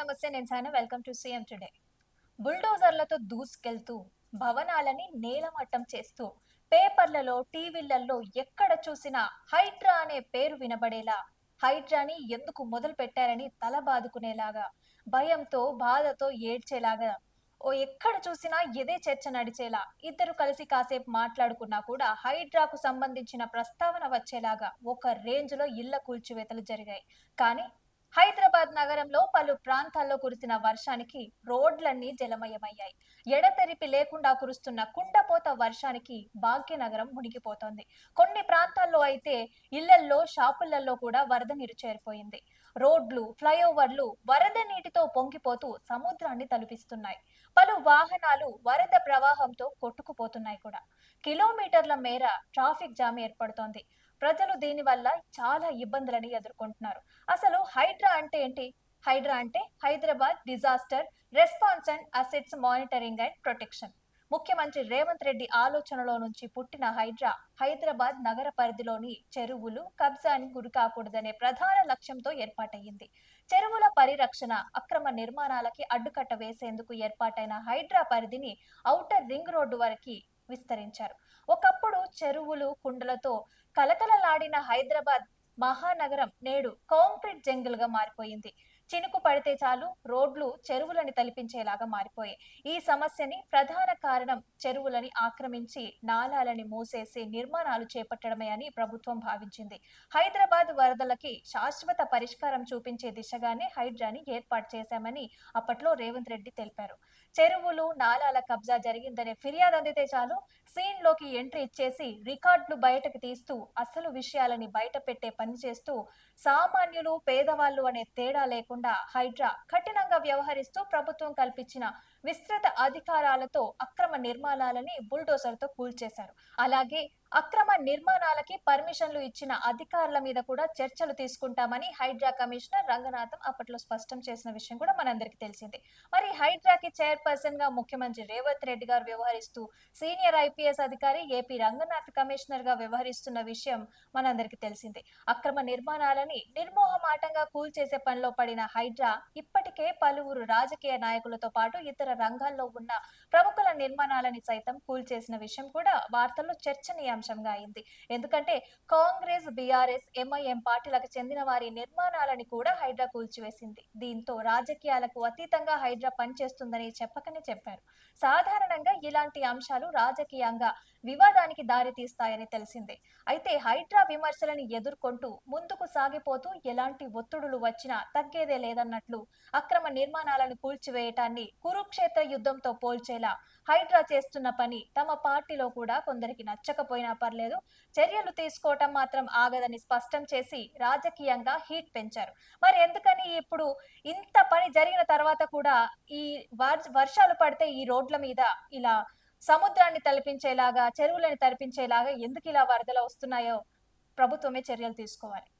నమస్తే. నేను Saina. Welcome to CM today. బుల్డోజర్లతో దూసుకెళ్తూ భవనాలని నేలమట్టం చేస్తూ పేపర్లలో, టీవీలలో ఎక్కడ చూసినా హైడ్రా అనే పేరు వినబడేలా, హైడ్రాని ఎందుకు మొదలు పెట్టారని తల బాదుకునేలాగా, భయంతో, బాధతో ఏడ్చేలాగా, ఎక్కడ చూసినా ఇదే చర్చ నడిచేలా, ఇద్దరు కలిసి కాసేపు మాట్లాడుకున్నా కూడా హైడ్రాకు సంబంధించిన ప్రస్తావన వచ్చేలాగా ఒక రేంజ్‌లో ఇళ్ల కూల్చివేతలు జరిగాయి. కానీ హైదరాబాద్ నగరంలో పలు ప్రాంతాల్లో కురిసిన వర్షానికి రోడ్లన్నీ జలమయమయ్యాయి. ఎడతెరిపి లేకుండా కురుస్తున్న కుండపోత వర్షానికి భాగ్యనగరం మునిగిపోతోంది. కొన్ని ప్రాంతాల్లో అయితే ఇళ్లల్లో, షాపులలో కూడా వరద నీరు చేరిపోయింది. రోడ్లు, ఫ్లైఓవర్లు వరద నీటితో పొంగిపోతూ సముద్రాన్ని తలపిస్తున్నాయి. పలు వాహనాలు వరద ప్రవాహంతో కొట్టుకుపోతున్నాయి కూడా. కిలోమీటర్ల మేర ట్రాఫిక్ జామ్ ఏర్పడుతోంది. ప్రజలు దీనివల్ల చాలా ఇబ్బందులని ఎదుర్కొంటున్నారు. అసలు హైడ్రా అంటే ఏంటి? హైడ్రా అంటే Hyderabad disaster response and assets monitoring and protection. ముఖ్యమంత్రి రేవంత్ రెడ్డి ఆలోచనలో నుంచి పుట్టిన హైడ్రా హైదరాబాద్ నగర పరిధిలోని చెరువులు కబ్జాని గురికాకూడదనే ప్రధాన లక్ష్యంతో ఏర్పాటయ్యింది. చెరువుల పరిరక్షణ, అక్రమ నిర్మాణాలకి అడ్డుకట్ట వేసేందుకు ఏర్పాటైన హైడ్రా పరిధిని ఔటర్ రింగ్ రోడ్డు వరకు విస్తరించారు. ఒకప్పుడు చెరువులు, కుండలతో కలకలలాడిన హైదరాబాద్ మహానగరం నేడు కాంక్రీట్ జంగిల్ గా మారిపోయింది. చినుకు పడితే చాలు రోడ్లు చెరువులని తలిపించేలాగా మారిపోయాయి. ఈ సమస్యని ప్రధాన కారణం చెరువులని ఆక్రమించి నాలాలని మూసేసి నిర్మాణాలు చేపట్టడమే అని ప్రభుత్వం భావించింది. హైదరాబాద్ వరదలకి శాశ్వత పరిష్కారం చూపించే దిశగానే హైడ్రాని ఏర్పాటు చేశామని అప్పట్లో రేవంత్ రెడ్డి తెలిపారు. చెరువులు, నాలాల కబ్జా జరిగిందనే ఫిర్యాదు అందితే చాలు సీన్ లోకి ఎంట్రీ ఇచ్చేసి రికార్డులు బయటకు తీస్తూ అసలు విషయాలని బయట పెట్టే పని చేస్తూ సామాన్యులు, పేదవాళ్ళు అనే తేడా లేకుండా హైడ్రా కఠినంగా వ్యవహరిస్తూ ప్రభుత్వం కల్పించిన విస్తృత అధికారాలతో అక్రమ నిర్మాణాలని బుల్డోజర్ తో కూల్చేశారు. అలాగే అక్రమ నిర్మాణాలకి పర్మిషన్లు ఇచ్చిన అధికారుల మీద కూడా చర్చలు తీసుకుంటామని హైడ్రా కమిషనర్ రంగనాథం అప్పట్లో స్పష్టం చేసిన విషయం కూడా మనందరికీ తెలిసిందే. మరి హైడ్రాకి చైర్పర్సన్ గా ముఖ్యమంత్రి రేవంత్ రెడ్డి గారు వ్యవహరిస్తూ సీనియర్ ఐపీఎస్ అధికారి ఏపీ రంగనాథ్ కమిషనర్ గా వ్యవహరిస్తున్న విషయం మనందరికీ తెలిసిందే. అక్రమ నిర్మాణాలని నిర్మోహమాటంగా కూల్చేసే పనిలో పడిన హైడ్రా ఇప్పటికే పలువురు రాజకీయ నాయకులతో పాటు ఇతర రంగాల్లో ఉన్న ప్రముఖుల నిర్మాణాలని సైతం కూల్చేసిన విషయం కూడా వార్తల్లో చర్చనీయాంశంగా అయింది. ఎందుకంటే కాంగ్రెస్, బీఆర్ఎస్, ఎంఐఎం పార్టీలకు చెందిన వారి నిర్మాణాలని కూడా హైడ్రా కూల్చివేసింది. దీంతో రాజకీయాలకు అతీతంగా హైడ్రా పనిచేస్తుందని చెప్పకనే చెప్పారు. సాధారణంగా ఇలాంటి అంశాలు రాజకీయంగా వివాదానికి దారి తీస్తాయని తెలిసిందే. అయితే హైడ్రా విమర్శలను ఎదుర్కొంటూ ముందుకు సాగిపోతూ ఎలాంటి ఒత్తిడులు వచ్చినా తగ్గేదే లేదన్నట్లు అక్రమ నిర్మాణాలను కూల్చివేయటాన్ని కురుక్షేత్ర యుద్ధంతో పోల్చేలా హైడ్రా చేస్తున్న పని తమ పార్టీలో కూడా కొందరికి నచ్చకపోయినా పర్లేదు, చర్యలు తీసుకోవటం మాత్రం ఆగదని స్పష్టం చేసి రాజకీయంగా హీట్ పెంచారు. మరి ఎందుకని ఇప్పుడు ఇంత పని జరిగిన తర్వాత కూడా ఈ వర్షాలు పడితే ఈ రోడ్ల మీద ఇలా సముద్రాన్ని తలపించేలాగా, చెరువులను తలపించేలాగా ఎందుకు ఇలా వరదలు వస్తున్నాయో ప్రభుత్వమే చర్యలు తీసుకోవాలి.